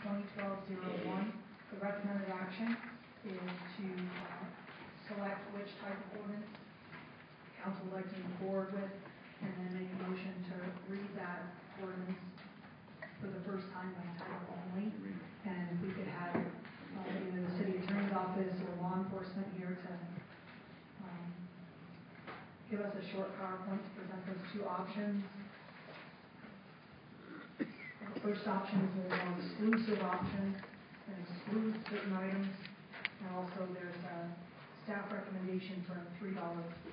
2012-01. The recommended action is to select which type of ordinance council would like to move forward with, and then make a motion to read that ordinance for the first time by title only. And if we could have either the city attorney's office or law enforcement here to give us a short PowerPoint to present those two options. The first option is the more exclusive option that excludes certain items, and also there's a staff recommendation for a $3 fee.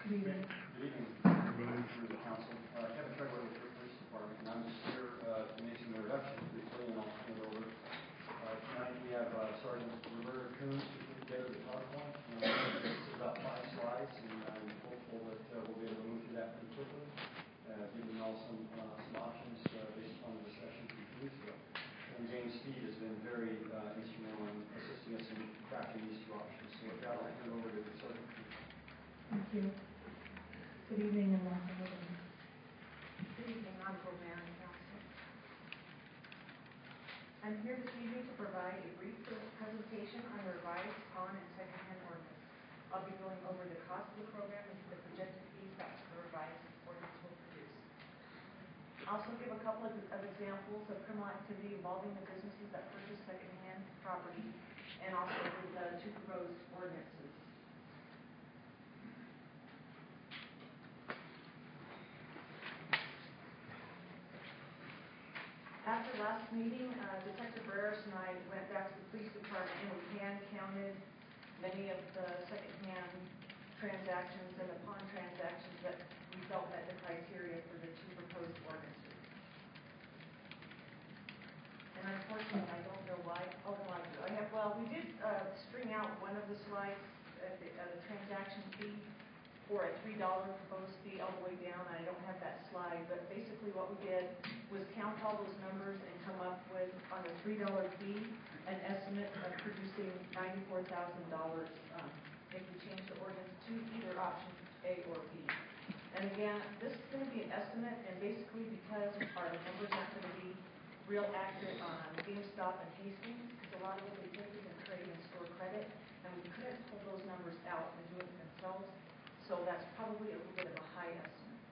Good evening. Good evening, members of the council. Kevin Treadway with the police department, and I'm just here to make some introductions briefly, and I'll turn it over. Tonight we have Sergeant Roberta Coons to put together the PowerPoint. This is about 5 slides, and I'm hopeful that we'll be able to move through that pretty quickly, giving you all some options based upon the discussion from 2 weeks ago. And James Speed has been very instrumental in assisting us in crafting these 2 options. So with that, I'll turn it over to Sergeant Coons. Thank you. Good evening and welcome. Good evening, Honorable Mayor and Council. I'm here this evening to provide a brief presentation on the revised pawn and secondhand ordinance. I'll be going over the cost of the program and the projected fees that the revised ordinance will produce. I'll also give a couple of examples of criminal activity involving the businesses that purchase secondhand property, and also the 2 proposed ordinances. After last meeting, Detective Barreras and I went back to the police department and we hand-counted many of the second-hand transactions and the pawn transactions that we felt met the criteria for the 2 proposed ordinances. And unfortunately, I don't know why. Oh, no, I do. We did string out one of the slides at the transaction fee for a $3 proposed fee all the way down. I don't have that slide, but basically what we did was count all those numbers and come up with, on a $3 fee, an estimate of producing $94,000 if we change the ordinance to either option A or B. And again, this is going to be an estimate, and basically because our numbers aren't going to be real accurate on GameStop and Hastings, because a lot of what they take is in trade and store credit, and we couldn't pull those numbers out and do it themselves. So that's probably a little bit of a high estimate.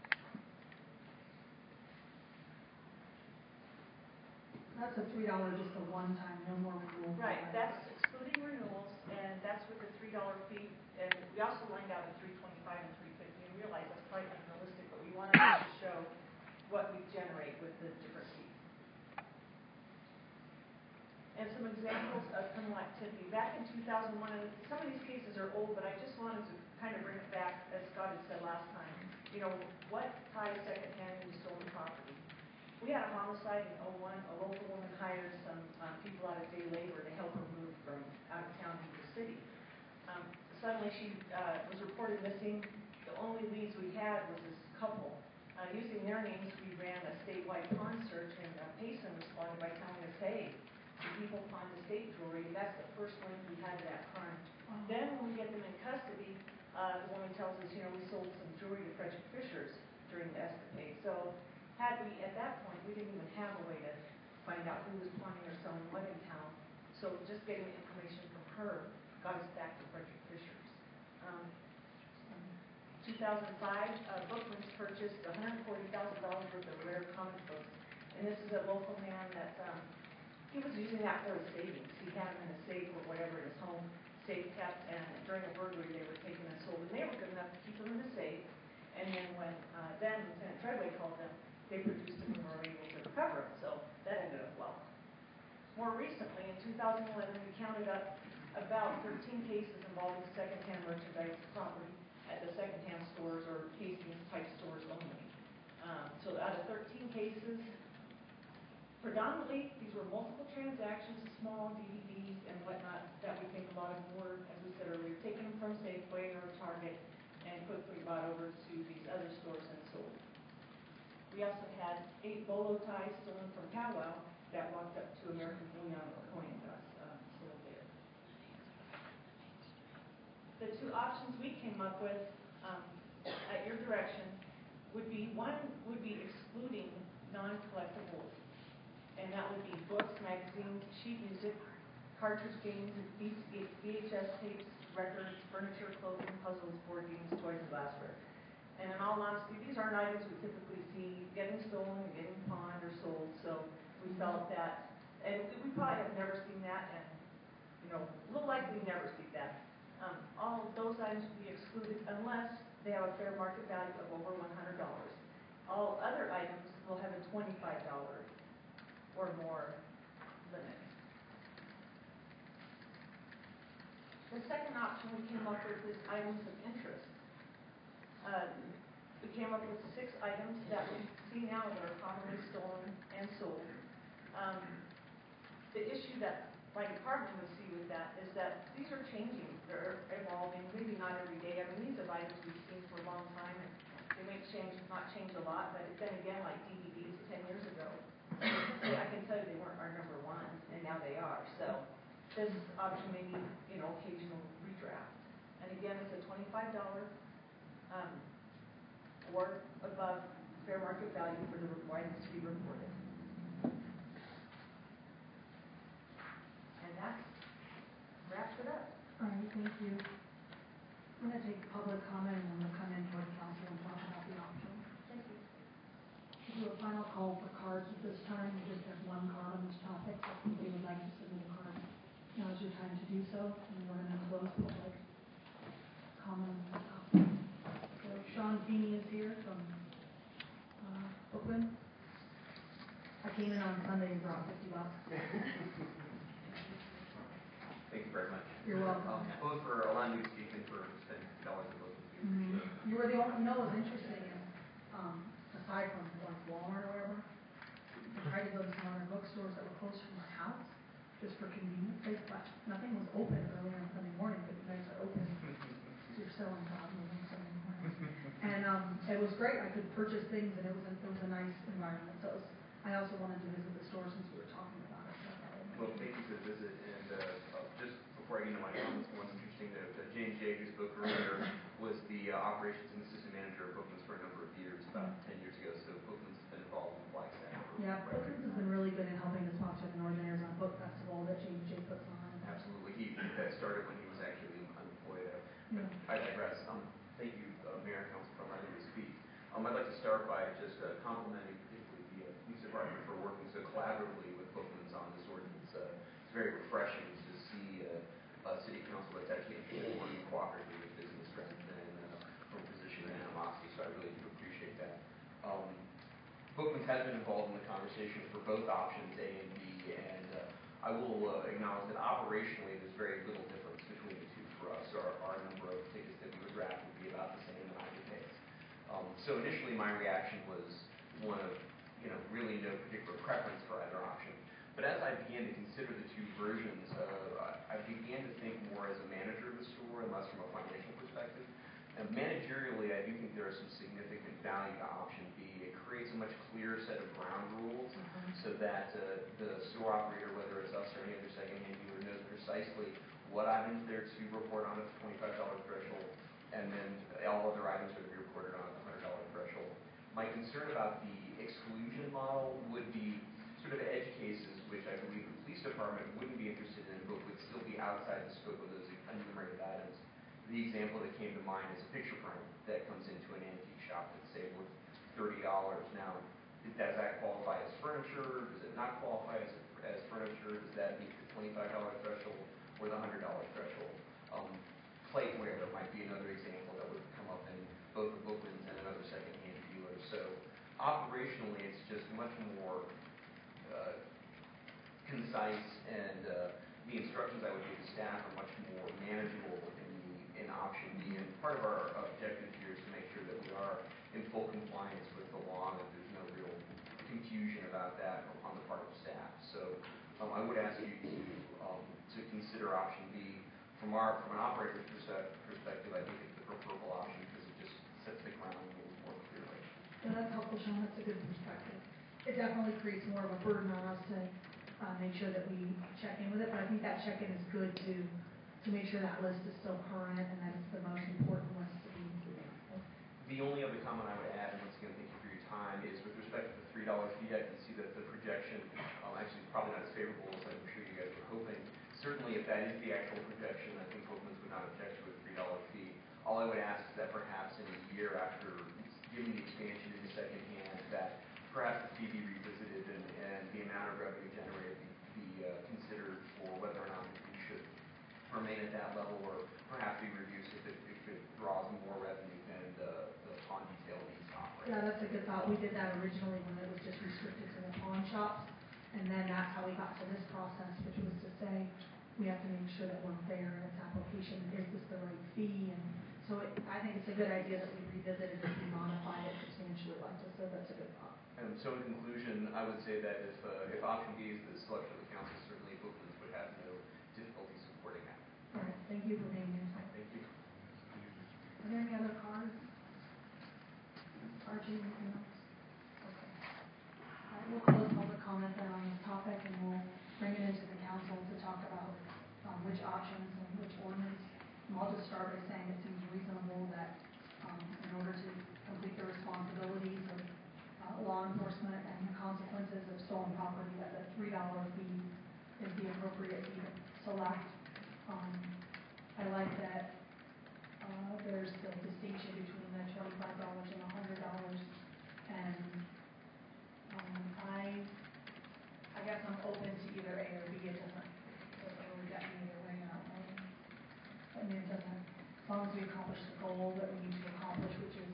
That's a $3 just a one-time, no more renewal. Right, that's excluding renewals, and that's with the $3 fee. And we also lined out at $325 and $350. We realize that's probably unrealistic, but we wanted to show what we generate with the different fees. And some examples of criminal activity. Back in 2001, and some of these cases are old, but I just wanted to kind of bring it back, as Scott had said last time. You know, what ties secondhand to stolen property? We had a homicide in 2001. A local woman hired some people out of day labor to help her move from out of town into the city. Suddenly she was reported missing. The only leads we had was this couple. Using their names, we ran a statewide pawn search, and Payson responded by telling us, hey, the people pawned estate jewelry. That's the first link we had to that crime. Then when we get them in custody, the woman tells us, we sold some jewelry to Frederick Fishers during the escapade. So at that point, we didn't even have a way to find out who was pawning or selling what in town. So just getting the information from her got us back to Frederick Fishers. 2005, Bookman's purchased $140,000 worth of rare comic books. And this is a local man that he was using that for his savings. He had them in a safe or whatever in his home, safe kept, and during a burglary they were taken and sold. And they were good enough to keep them in the safe. And then when Lieutenant Treadway called them, they produced them and were able to recover them. So that ended up well. More recently, in 2011, we counted up about 13 cases involving secondhand merchandise property at the secondhand stores or Hastings-type stores only. So out of 13 cases, predominantly, these were multiple transactions, small DVDs and whatnot that we think a lot of them were, as we said earlier, taken from Safeway or Target and quickly brought over to these other stores and sold. We also had 8 bolo ties stolen from Powwow that walked up to American Bullion or coin and got sold there. The 2 options we came up with at your direction would be, one would be excluding non-collectibles, and that would be books, magazines, sheet music, cartridge games, VHS tapes, records, furniture, clothing, puzzles, board games, toys, and glassware. And in all honesty, these aren't items we typically see getting stolen, getting pawned, or sold, so we felt that, and we probably have never seen that, and, we'll likely never see that. All of those items will be excluded unless they have a fair market value of over $100. All other items will have a $25 or more limit. The second option we came up with is items of interest. We came up with 6 items that we see now that are commonly stolen and sold. The issue that my department would see with that is that these are changing, they're evolving, maybe not every day. I mean, these are items we've seen for a long time, and they may not change a lot, but then again, like DVDs 10 years ago, I can tell you they weren't our number one, and now they are. So this option may need, occasional redraft. And again, it's a $25 or above fair market value for the items to be reported. And that wraps it up. All right, thank you. I'm going to take public comment, and then we'll come into our council and talk about the options. Thank you. We'll do a final call for cards at this time. We just have one card on this topic. If anybody would like to submit a card, now is your time to do so, and we're going to close public comment. So Sean Feeney is here from Brooklyn. I came in on Sunday and brought $50. Thank you very much. You're welcome. Both for allowing me to speak and for spending $50 of both of you. You were the only, what's interesting is, aside from like Walmart or whatever, I tried to go to some other bookstores that were close to my house, just for convenience sake, but nothing was open earlier on Sunday morning, but you guys are open. So you're selling problems on Sunday morning. And it was great. I could purchase things, and it was a nice environment. So I also wanted to visit the store since we were talking about it. Well, thank you for the visit. And just before I get into my comments, one interesting note, James Jay, who spoke earlier, was the operations and assistant manager of Bookman's for a number of years, about 10 years ago. So Bookman's been involved in Flagstaff. Yeah, Bookman's has been really good in helping to sponsor the Northern Arizona Book Festival that James Jay puts on. Absolutely. That started when he was actually unemployed. I digress. Thank you, Mayor and Council, for letting me speak. I'd like to start by just complimenting particularly the police department for working so collaboratively with Bookman's on this ordinance. It's very refreshing to see a city council that's actually interested in working cooperatively with business rather than from a position of animosity, so I really do appreciate that. Bookman's has been involved in the conversation for both options, A and B, and I will acknowledge that operationally there's very little difference between the two for us. Our number of tickets that we would draft would be about the same in either case. So initially my reaction was one of, really no particular preference for either option. But as I began to consider the two versions, I began to think more as a manager of the store and less from a financial perspective. And managerially, I do think there is some significant value to option B. It creates a much clearer set of ground rules so that the store operator, whether it's us or any other secondhand dealer, knows precisely what items they're to report on at the $25 threshold, and then all other items are to be reported on at the $100 threshold. My concern about the exclusion model would be sort of edge cases, which I believe the police department wouldn't be interested in, but would still be outside the scope of those enumerated items. The example that came to mind is a picture frame that comes into an antique shop that's, say, worth $30. Now, does that qualify as furniture? Does it not qualify as furniture? Does that meet the $25 threshold or the $100 threshold? Plateware might be another example that would come up in both the Bookman's and another secondhand dealer. So operationally, it's just much more concise, and the instructions I would give to staff are much more manageable in option B. And part of our objective here is to make sure that we are in full compliance with the law, and that there's no real confusion about that on the part of staff. So I would ask you to consider option B. From an operator's perspective, I think it's the preferable option because it just sets the ground rules more clearly. So that's helpful, Sean. That's a good perspective. It definitely creates more of a burden on us to make sure that we check in with it, but I think that check-in is good to make sure that list is still current and that it's the most important list to be included. The only other comment I would add, and once again, thank you for your time, is with respect to the $3 fee, I can see that the projection actually is probably not as favorable as I'm sure you guys were hoping. Certainly, if that is the actual projection, I think Oaklands would not object to a $3 fee. All I would ask is that perhaps in a year after giving the expansion into secondhand, that perhaps the fee be revisited and the amount of revenue generated be considered for whether or not the fee should remain at that level or perhaps be reduced if it draws more revenue than the pawn detail needs to operate. Yeah, that's a good thought. We did that originally when it was just restricted to the pawn shops, and then that's how we got to this process, which was to say we have to make sure that we're fair in its application. Is this the right fee? And so I think it's a good idea that we revisit it and we modify it substantially, like I said. That's a good thought. And so in conclusion, I would say that if option B is the selection of the council, certainly Oaklands would have no difficulty supporting that. All right, thank you for being here. Thank you. Are there any other cards? Archie, anything else? Okay. All right, we'll close public comment then on this topic, and we'll bring it into the council to talk about which options and which ordinance. And I'll just start by saying it seems reasonable that in order to complete the responsibilities of law enforcement and the consequences of stolen property, that the $3 fee is the appropriate fee to select. I like that there's the distinction between the $25 and the $100, and I guess I'm open to either A or B. It doesn't really get me either way. I mean, it doesn't, as long as we accomplish the goal that we need to accomplish, which is,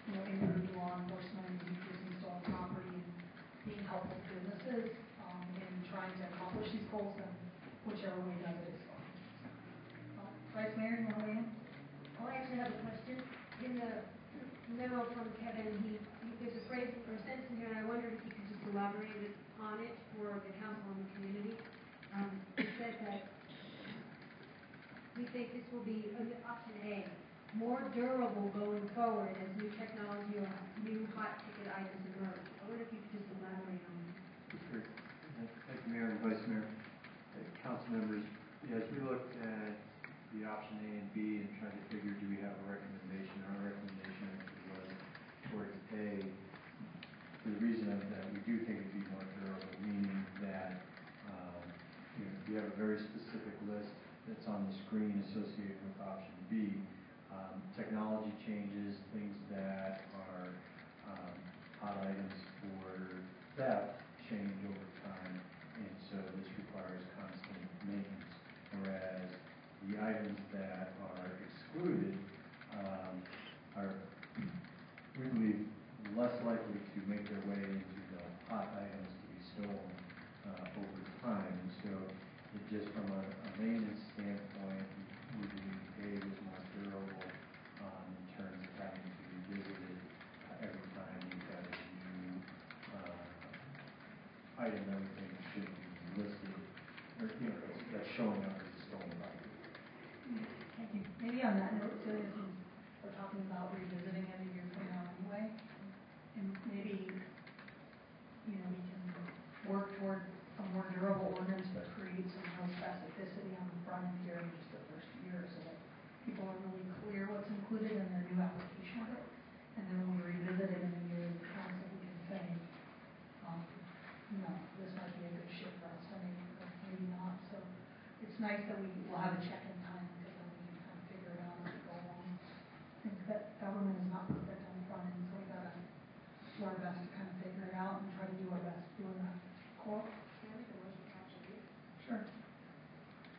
improving law enforcement and decreasing stolen property and being helpful to businesses in trying to accomplish these goals, then whichever way does it is fine. Vice Mayor, you want to weigh in? Oh, I actually have a question. In the memo from Kevin, there's a phrase or sentence in here, and I wondered if you could just elaborate on it for the council and the community. It said that we think this will be, option A, more durable going forward as new technology or new hot ticket items emerge. I wonder if you could just elaborate on that. Sure. Thank you, Mayor and Vice Mayor. Council members, as we looked at the option A and B and tried to figure, do we have a recommendation? Our recommendation actually was towards A, for the reason of that we do think it'd be more durable, meaning that we have a very specific list that's on the screen associated with option B. Technology changes, things that are hot items for theft change over time, and so this requires constant maintenance, whereas the items that are excluded are, we believe, less likely to make their way into the hot items to be stolen over time. And so just from a maintenance standpoint, we believe A was more durable in terms of having to revisit it every time you've got a new item that we think should be listed, or that's showing up as a stolen item. Thank you. Maybe on that note, too, since we're talking about revisiting it a year from now anyway, and maybe, we can work toward a more durable ordinance that creates some more specificity on the front end here in just the first year, so that people are really clear what's included in their new application of it. And then when we revisit it in a year as a council, we can say, this might be a good shift for us to make, or maybe not. So it's nice that we will have a check-in time, because then we can kind of figure it out as we go along. I think that government is not perfect on the front end, so we gotta do our best to kind of figure it out and try to do our best doing that. Cool? Sure.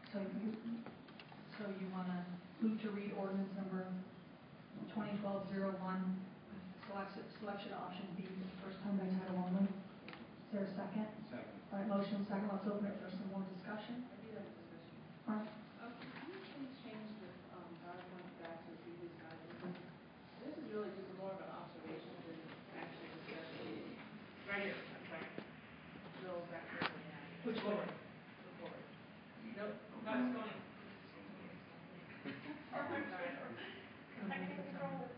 So you want to move to read ordinance number 2012-01, selection option B, for the first time by title only. Is there a second? Second. All right, motion second. Let's open it for some more discussion. I do have a discussion. All right. Can you change the PowerPoint back to the previous slide? Because this is really just more of an observation than actually discussion. Right here, I'm sorry. Go back there. Push forward. Go forward. Nope, not going. I'm sorry. I can control it.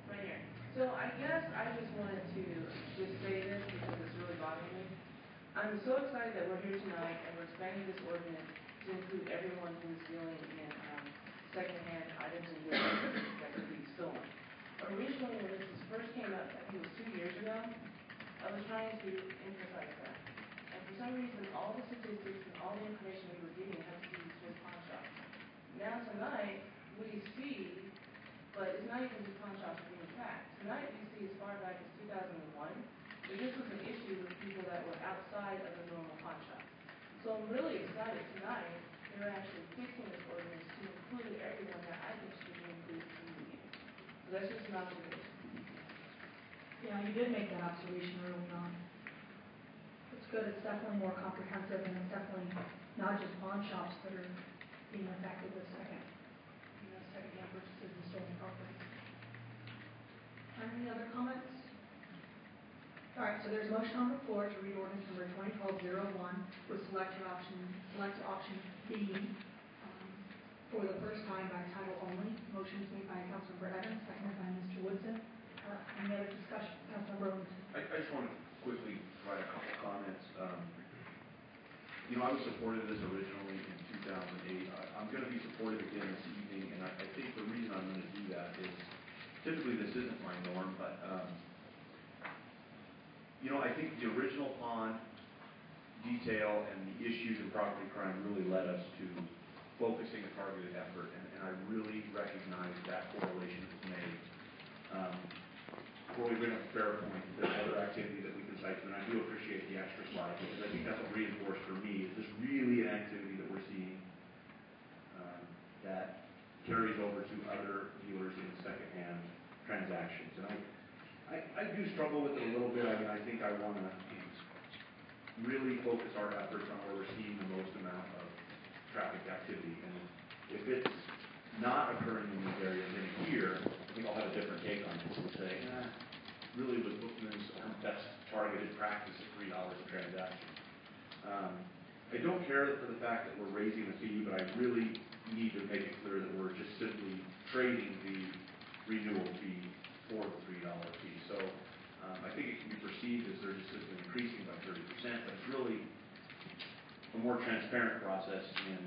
Right here. So I guess I just wanted to just say this because it's really bothering me. I'm so excited that we're here tonight and we're expanding this ordinance to include everyone who is dealing in secondhand items and goods that could be stolen. originally when this first came up, I think it was 2 years ago, I was trying to emphasize that. And for some reason, all the statistics and all the information we were getting had to do with pawn shops. Now tonight, we see, but it's not even just pawn shops being tracked. Tonight, we see as far back as 2001, that this was an issue with people that were outside of the normal pawn shop. So I'm really excited tonight, they're actually fixing this ordinance to include everyone that I think should be included in the meeting. So that's just an observation. Yeah, you did make that observation early on. It's good, it's definitely more comprehensive, and it's definitely not just pawn shops that are being affected with second-hand purchases and stolen property. Any other comments? All right, so there's a motion on the floor to read ordinance number 2012-01 with select option B for the first time by title only. Motion is made by Councilmember Evans, seconded by Mr. Woodson. Any other discussion? Councilmember Owens. I just want to quickly provide a couple comments. I was supportive of this originally in 2008. I'm going to be supportive again this evening, and I think the reason I'm going to do that is typically this isn't my norm, but I think the original pawn detail and the issues in property crime really led us to focusing a targeted effort, and I really recognize that correlation is made. Before we bring up a fair point, there's other activity that we can cite, and I do appreciate the extra slide, because I think that's what reinforced for me, is this really an activity that we're seeing that carries over to other dealers in secondhand transactions. And I do struggle with it a little bit. I mean, I think I want to really focus our efforts on where we're seeing the most amount of traffic activity. And if it's not occurring in these areas in here, I think I'll have a different take on it. We'll say, really with bookman's best targeted practice at $3 a transaction. I don't care for the fact that we're raising the fee, but I really need to make it clear that we're just simply trading the renewal fee for the $3 fee. So I think it can be perceived as they're just simply increasing by 30%, but it's really a more transparent process in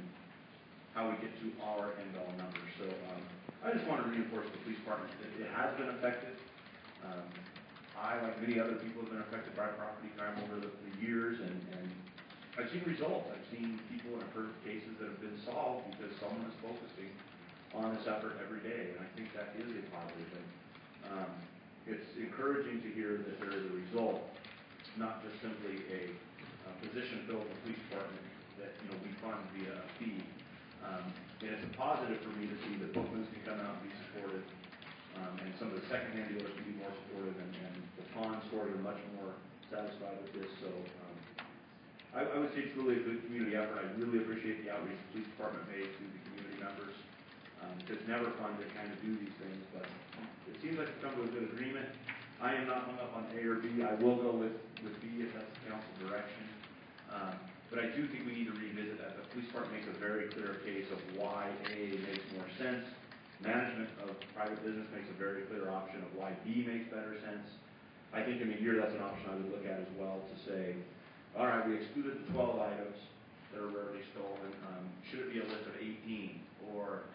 how we get to our end-all numbers. So I just want to reinforce the police department that it has been affected. I, like many other people, have been affected by property crime over the years, and I've seen results. I've seen people and I've heard cases that have been solved because someone is focusing on this effort every day, and I think that is a positive thing. It's encouraging to hear that there is a result, not just simply a position filled in the police department that we fund via a fee. And it's a positive for me to see that bookmans can come out and be supportive, and some of the secondhand dealers can be more supportive, and the pawn stores are much more satisfied with this. So I would say it's really a good community effort. I really appreciate the outreach the police department made to the community members. It's never fun to kind of do these things, but it seems like we've come to a good agreement. I am not hung up on A or B. I will go with B if that's the council direction. But I do think we need to revisit that. The police department makes a very clear case of why A makes more sense. Management of private business makes a very clear option of why B makes better sense. I think in a year that's an option I would look at as well, to say, all right, we excluded the 12 items that are rarely stolen. Should it be a list of 18? Or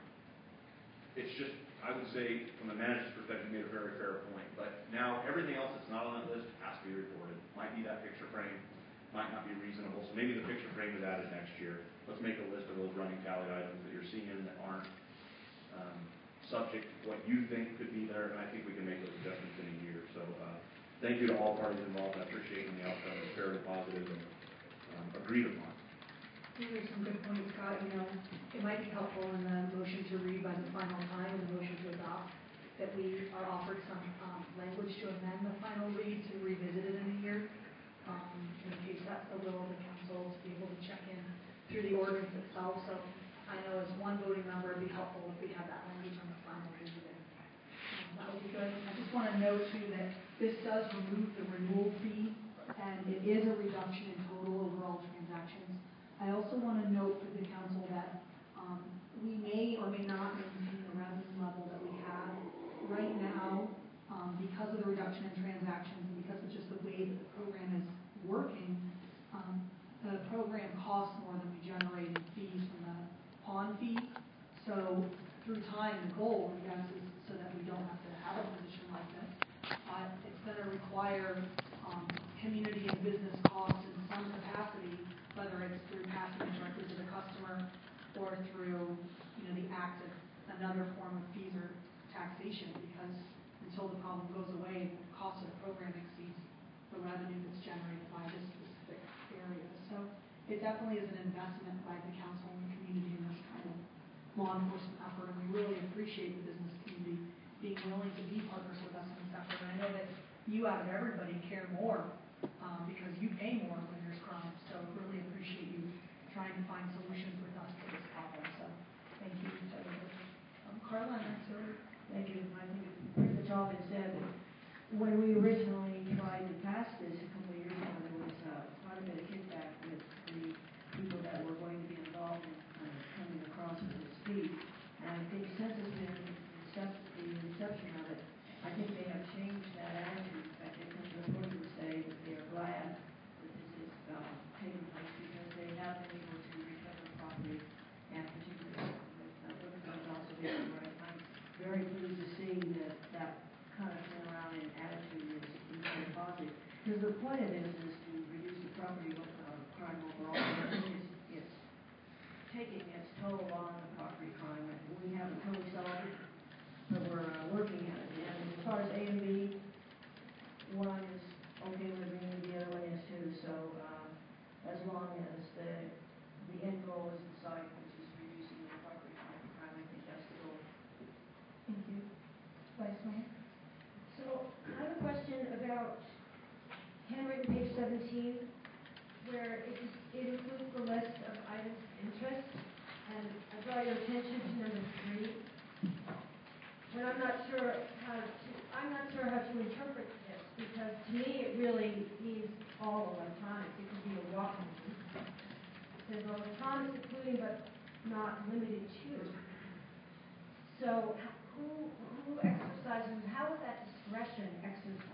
it's just, I would say, from the manager's perspective, you made a very fair point. But now everything else that's not on that list has to be reported. Might be that picture frame, might not be reasonable. So maybe the picture frame is added next year. Let's make a list of those running tally items that you're seeing that aren't subject to what you think could be there, and I think we can make those adjustments in a year. So thank you to all parties involved. I appreciate when the outcome is fairly positive and agreed upon. These are some good points, Scott. It might be helpful in the motion to read by the final time and the motion to adopt that we are offered some language to amend the final read to revisit it in a year. In case that's the will of the council, to be able to check in through the ordinance itself. So I know as one voting member, it'd be helpful if we had that language on the final read. That would be good. I just want to note too that this does remove the renewal fee, and it is a reduction in total overall transactions. I also want to note for the council that we may or may not maintain the revenue level that we have right now because of the reduction in transactions and because of just the way that the program is working. The program costs more than we generate in fees from the pawn fee. So through time, the goal, I guess, is so that we don't have to have a position require community and business costs in some capacity, whether it's through passing it directly to the customer or through, the act of another form of fees or taxation, because until the problem goes away, the cost of the program exceeds the revenue that's generated by this specific area. So it definitely is an investment by the council and the community in this kind of law enforcement effort, and we really appreciate the business community being willing to be partners with us in this effort. And I know that you out of everybody care more because you pay more when there's crime. So really appreciate you trying to find solutions with us to this problem. So thank you to everybody. Carla, I'm sorry. Thank you. I think it's pretty much all been said. When we originally tried to pass this a couple of years ago, there was quite a bit of kickback with the people that were going to be involved in coming across with this fee. And I think since it's been the inception of it, I think they have changed that attitude. In fact, they come to the point to say that they are glad that this is taking place because they have been able to recover property, and particularly with guns also being right. I'm very pleased to see that kind of turnaround in attitude is very positive. Because the point of this is to reduce the property crime overall. And I think it's taking its toll on the property crime. We haven't totally solved it, but we're working at it. And as far as A and B, one is okay with me, the other one is too. So as long as the end goal is the site, which is reducing the property crime, I think that's the goal. Thank you. Vice Mayor? So I have a question about handwritten page 17, where it includes the list of items of interest, and I draw your attention to number 3. But I'm not sure how to interpret this, because to me it really means all electronics. It could be a walkman. It says electronics including but not limited to. So who exercises, how is that discretion exercised?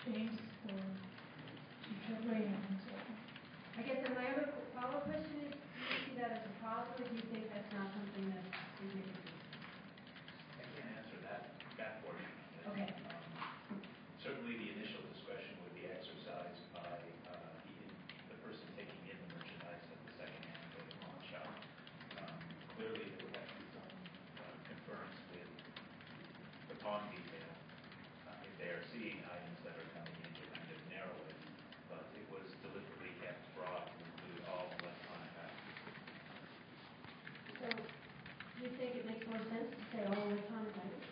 James or Raymond? I guess my other follow-up question is, do you see that as a problem, or do you think that's not something that's significant? I can't answer that portion of it. Okay. Certainly the initial discretion would be exercised by the person taking in the merchandise at the second-hand or the pawn shop. Clearly, there would have to be some concurrence with the pawn detail if they are seeing items that are coming in to kind of narrow it. But it was deliberately kept broad to include all electronic items. So, do you think it makes more sense to say all electronic items?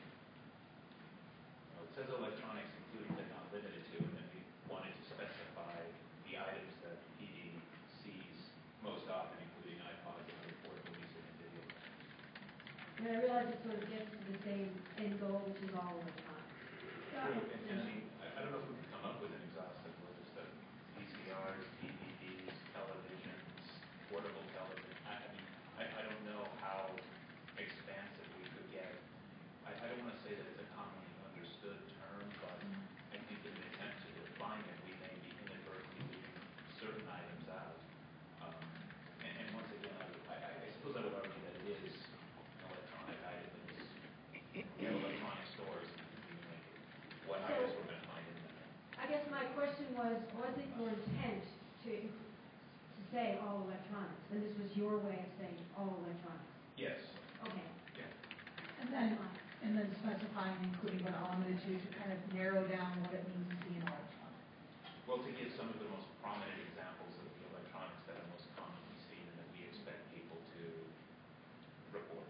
Well, it says electronics including but not limited to, and then we wanted to specify the items that PD sees most often, including iPods and other portable music and video players. And I realize it sort of gets to the same end goal, which is all electronic. True, and I mean, I don't know if we can come up with an exhaustive list of VCRs, DVDs, televisions, portable television. I mean, I don't know how expansive we could get. I don't want to say that it's a commonly understood term, but I think in an attempt to define it, we may be inadvertently leaving certain items out. And once again, I suppose I would argue that it is an electronic item. We have electronic stores. What items we're going to find in there. I guess my question was it your intent to say all electronics? And this was your way of saying all electronics? Yes. Okay. Yeah. And then specifying including but not limited to kind of narrow down what it means to be an electronic. Well, to give some of the most prominent examples of the electronics that are most commonly seen and that we expect people to report.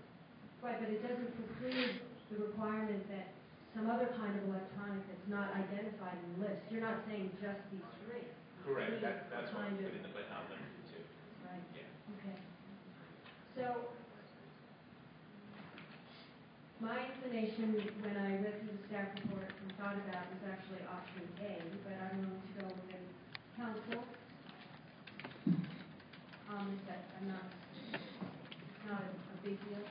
Right, but it doesn't preclude the requirement that some other kind of electronic that's not identified in the list. You're not saying just these 3. Correct. That's what kind we of, put in the but not limited to. right. Yeah. Okay. So, my inclination when I read through the staff report and thought about it was actually option A, but I'm willing to go with council. It's not a big deal.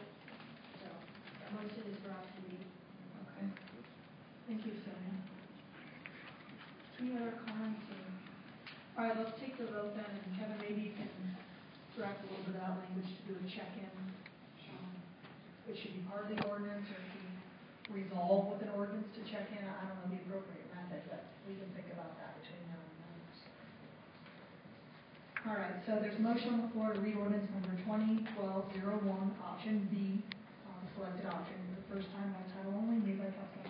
So, the motion is for option B. Okay. Thank you, Sonia. Any other comments? All right, let's take the vote then, and Kevin, maybe you can direct a little bit of that language to do a check-in. It should be part of the ordinance, or if we resolve with an ordinance to check in, I don't know the appropriate method, but we can think about that between now and then. All right, so there's a motion on the floor to read ordinance number 2012-01, option B, selected option, for the first time by title only, made by Councilmember